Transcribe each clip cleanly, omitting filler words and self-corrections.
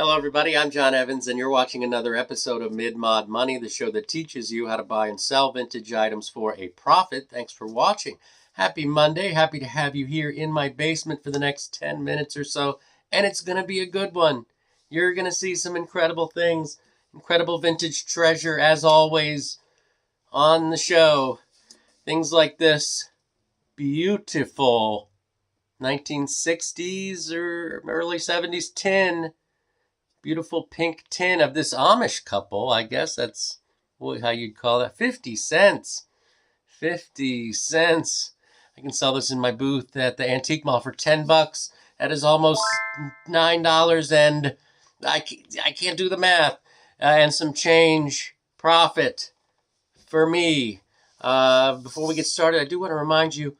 Hello everybody, I'm John Evans and you're watching another episode of Mid-Mod Money, the show that teaches you how to buy and sell vintage items for a profit. Thanks for watching. Happy Monday. Happy to have you here in my basement for the next 10 minutes or so, and it's going to be a good one. You're going to see some incredible things, incredible vintage treasure as always on the show. Things like this beautiful 1960s or early 70s tin. Beautiful pink tin of this Amish couple. I guess that's how you'd call that. 50 cents. 50 cents. I can sell this in my booth at the antique mall for 10 bucks. That is almost $9, and I can't do the math. And some change profit for me. Before we get started, I do want to remind you,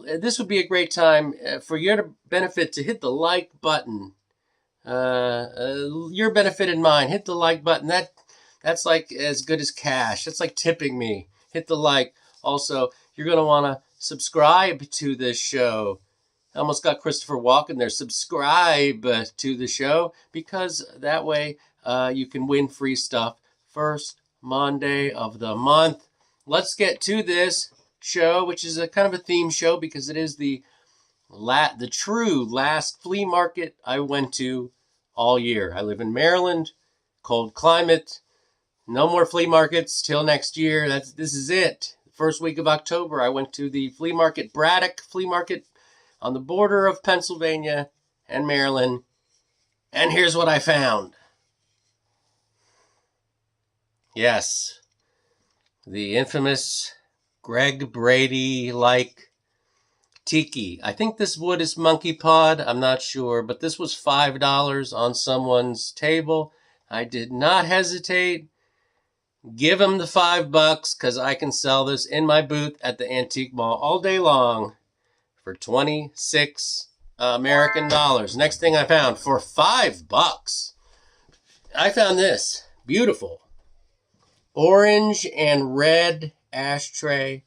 this would be a great time for your benefit to hit the like button. Your benefit and mine. Hit the like button. That's like as good as cash. That's like tipping me. Hit the like. Also, you're going to want to subscribe to this show. I almost got Christopher Walken there. Subscribe to the show, because that way you can win free stuff first Monday of the month. Let's get to this show, which is a kind of a theme show because it is the true last flea market I went to all year. I live in Maryland, cold climate, no more flea markets till next year. This is it. First week of October, I went to the flea market, Braddock Flea Market, on the border of Pennsylvania and Maryland. And here's what I found. Yes, the infamous Greg Brady-like Tiki. I think this wood is monkey pod. I'm not sure, but this was $5 on someone's table. I did not hesitate. Give him the $5 because I can sell this in my booth at the antique mall all day long for 26 American dollars. Next thing I found for $5. I found this beautiful orange and red ashtray.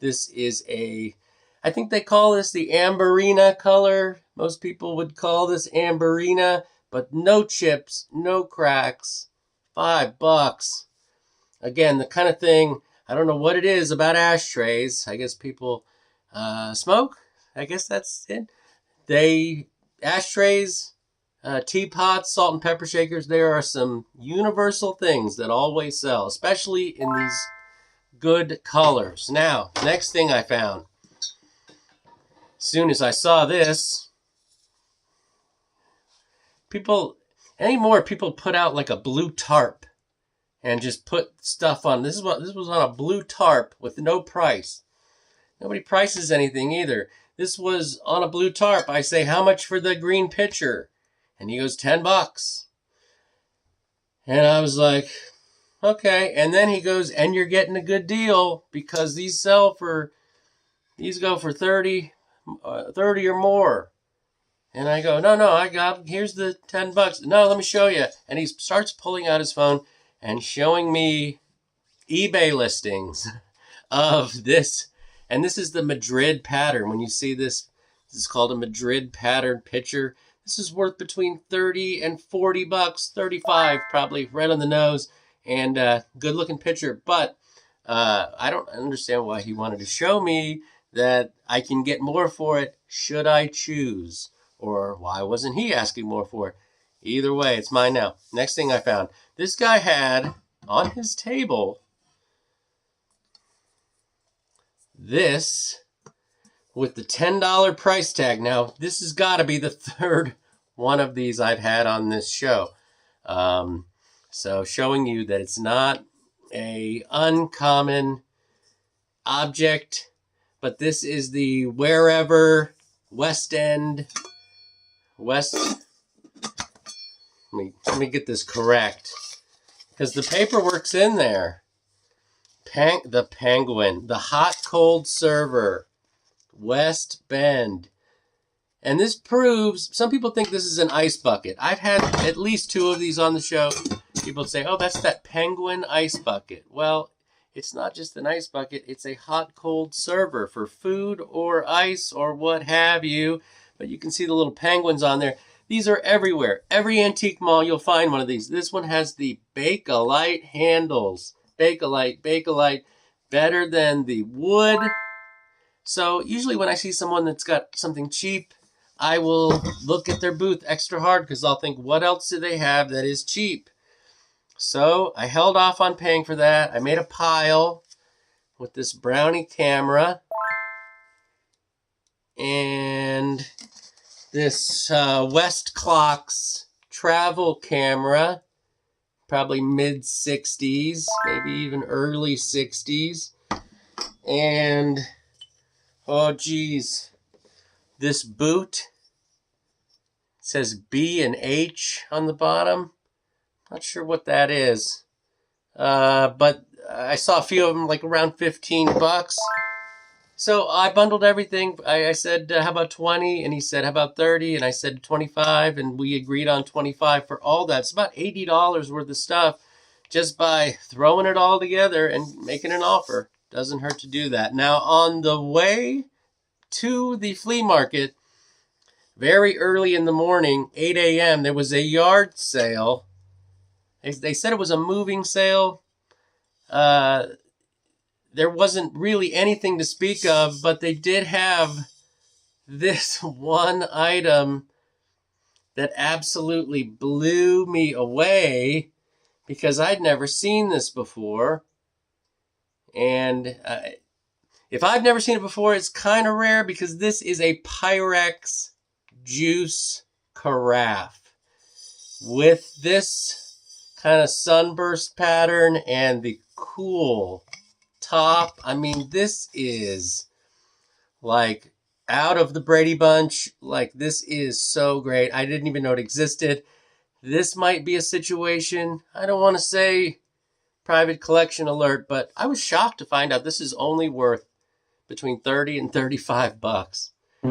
This is I think they call this the Amberina color. Most people would call this Amberina, but no chips, no cracks. $5. Again, the kind of thing, I don't know what it is about ashtrays. I guess people smoke. I guess that's it. Ashtrays, teapots, salt and pepper shakers, there are some universal things that always sell, especially in these good colors. Now, next thing I found. As soon as I saw this, people put out like a blue tarp and just put stuff on. This was on a blue tarp with no price. Nobody prices anything either. This was on a blue tarp. I say, how much for the green pitcher? And he goes, $10. And I was like, okay. And then he goes, and you're getting a good deal because these go for 30 or more. And I go, no, here's the $10. No, let me show you. And he starts pulling out his phone and showing me eBay listings of this. And this is the Madrid pattern. When you see this is called a Madrid pattern pitcher. This is worth between 30 and $40, 35 probably, right on the nose. And good looking pitcher. But I don't understand why he wanted to show me that I can get more for it should I choose. Or why wasn't he asking more for it? Either way, it's mine now. Next thing I found. This guy had on his table this with the $10 price tag. Now, this has got to be the third one of these I've had on this show. So showing you that it's not a uncommon object. But this is the Wherever West End. Let me get this correct. Because the paperwork's in there. The Penguin. The Hot Cold Server. West Bend. And this proves, some people think this is an ice bucket. I've had at least 2 of these on the show. People say, oh, that's that Penguin ice bucket. Well, it's not just an ice bucket. It's a hot cold server for food or ice or what have you. But you can see the little penguins on there. These are everywhere. Every antique mall you'll find one of these. This one has the Bakelite handles. Bakelite, better than the wood. So usually when I see someone that's got something cheap, I will look at their booth extra hard because I'll think, what else do they have that is cheap? So I held off on paying for that. I made a pile with this Brownie camera and this Westclox travel camera, probably mid-60s, maybe even early 60s. And, oh geez, this boot says B and H on the bottom. Not sure what that is. But I saw a few of them like around 15 bucks. So I bundled everything. I said, how about 20? And he said, how about 30? And I said 25. And we agreed on 25 for all that. It's about $80 worth of stuff just by throwing it all together and making an offer. Doesn't hurt to do that. Now, on the way to the flea market, very early in the morning, 8 a.m., there was a yard sale. They said it was a moving sale. There wasn't really anything to speak of, but they did have this one item that absolutely blew me away because I'd never seen this before. And if I've never seen it before, it's kind of rare because this is a Pyrex juice carafe with this kind of sunburst pattern and the cool top. I mean, this is like out of the Brady Bunch. Like, this is so great. I didn't even know it existed. This might be a situation, I don't want to say private collection alert, but I was shocked to find out this is only worth between 30 and 35 bucks. I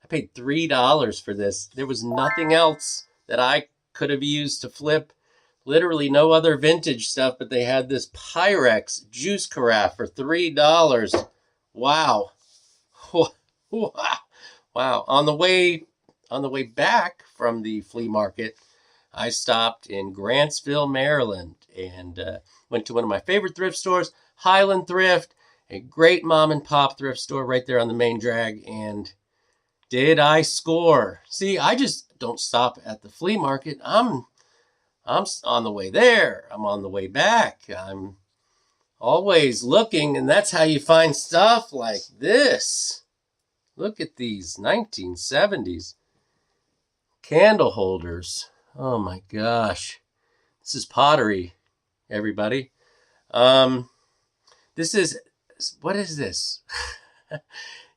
paid $3 for this. There was nothing else that I could have used to flip. Literally no other vintage stuff, but they had this Pyrex juice carafe for $3. Wow. Wow. On the way back from the flea market, I stopped in Grantsville, Maryland, and went to one of my favorite thrift stores, Highland Thrift, a great mom and pop thrift store right there on the main drag. And did I score? See, I just don't stop at the flea market. I'm on the way there. I'm on the way back. I'm always looking, and that's how you find stuff like this. Look at these 1970s candle holders. Oh my gosh. This is pottery, everybody. This is, what is this?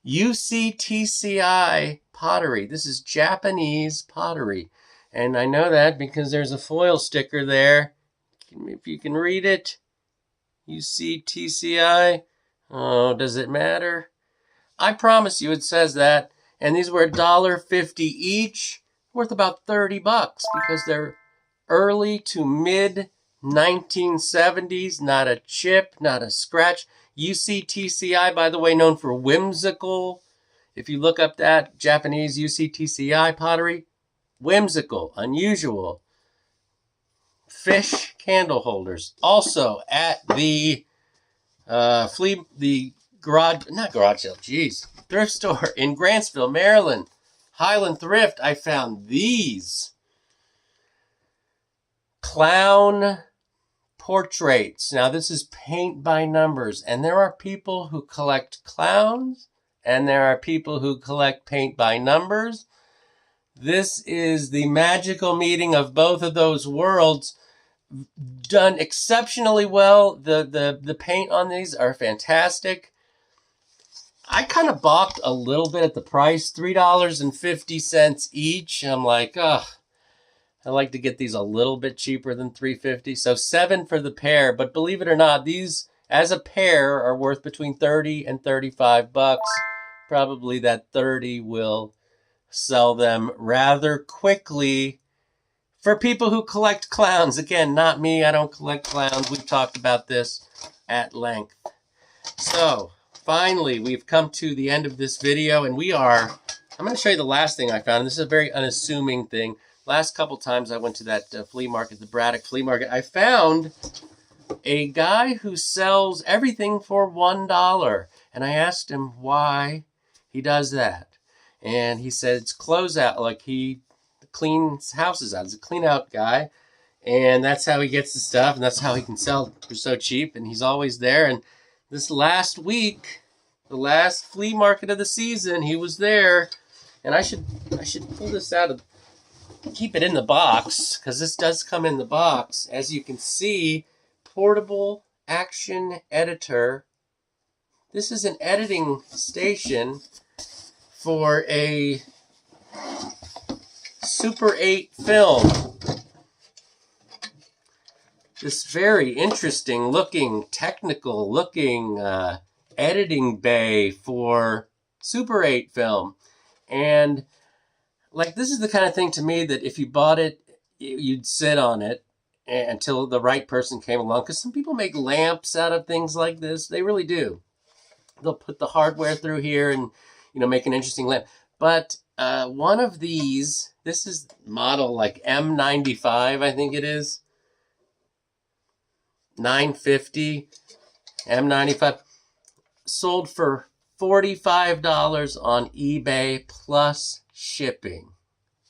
UCTCI pottery. This is Japanese pottery. And I know that because there's a foil sticker there. If you can read it. UCTCI. Oh, does it matter? I promise you it says that. And these were $1.50 each, worth about 30 bucks because they're early to mid 1970s. Not a chip, not a scratch. UCTCI, by the way, known for whimsical. If you look up that Japanese UCTCI pottery, whimsical, unusual. Fish candle holders. Also at the thrift store in Grantsville, Maryland, Highland Thrift, I found these clown portraits. Now, this is paint by numbers, and there are people who collect clowns, and there are people who collect paint by numbers. This is the magical meeting of both of those worlds, done exceptionally well. The paint on these are fantastic. I kind of balked a little bit at the price, $3.50 each. I'm like, I like to get these a little bit cheaper than $3.50. So $7 for the pair. But believe it or not, these as a pair are worth between 30 and 35 bucks. Probably that 30 will sell them rather quickly for people who collect clowns. Again, not me. I don't collect clowns. We've talked about this at length. So finally, we've come to the end of this video, and I'm going to show you the last thing I found. And this is a very unassuming thing. Last couple times I went to that flea market, the Braddock flea market, I found a guy who sells everything for $1. And I asked him why he does that. And he said it's closeout, like he cleans houses out. He's a clean out guy. And that's how he gets the stuff, and that's how he can sell it for so cheap. And he's always there. And this last week, the last flea market of the season, he was there. And I should pull this out of, keep it in the box, because this does come in the box. As you can see, portable action editor. This is an editing station for a Super 8 film. This very interesting looking, technical looking editing bay for Super 8 film. And like, this is the kind of thing to me that if you bought it, you'd sit on it until the right person came along. Because some people make lamps out of things like this. They really do. They'll put the hardware through here and, you know, make an interesting lamp. But one of these, this is model like M95, I think it is. 950 M95, sold for $45 on eBay plus shipping.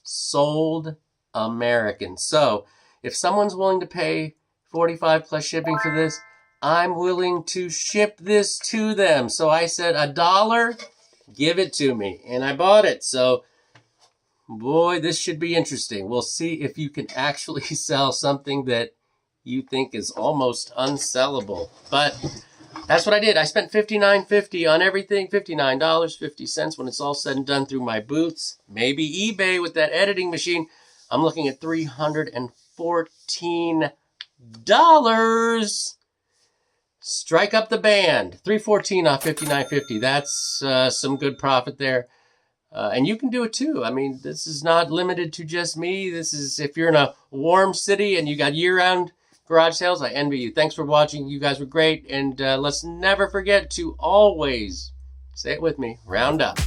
Sold American. So if someone's willing to pay $45 plus shipping for this, I'm willing to ship this to them. So I said $1, give it to me, and I bought it. So boy, this should be interesting. We'll see if you can actually sell something that you think is almost unsellable. But that's what I did. I spent $59.50 on everything, $59.50 when it's all said and done through my boots. Maybe eBay with that editing machine. I'm looking at $314. Strike up the band. $314 off $59.50. That's some good profit there. And you can do it too. I mean, this is not limited to just me. This is if you're in a warm city and you got year-round garage sales, I envy you. Thanks for watching. You guys were great. And let's never forget to always, say it with me, round up.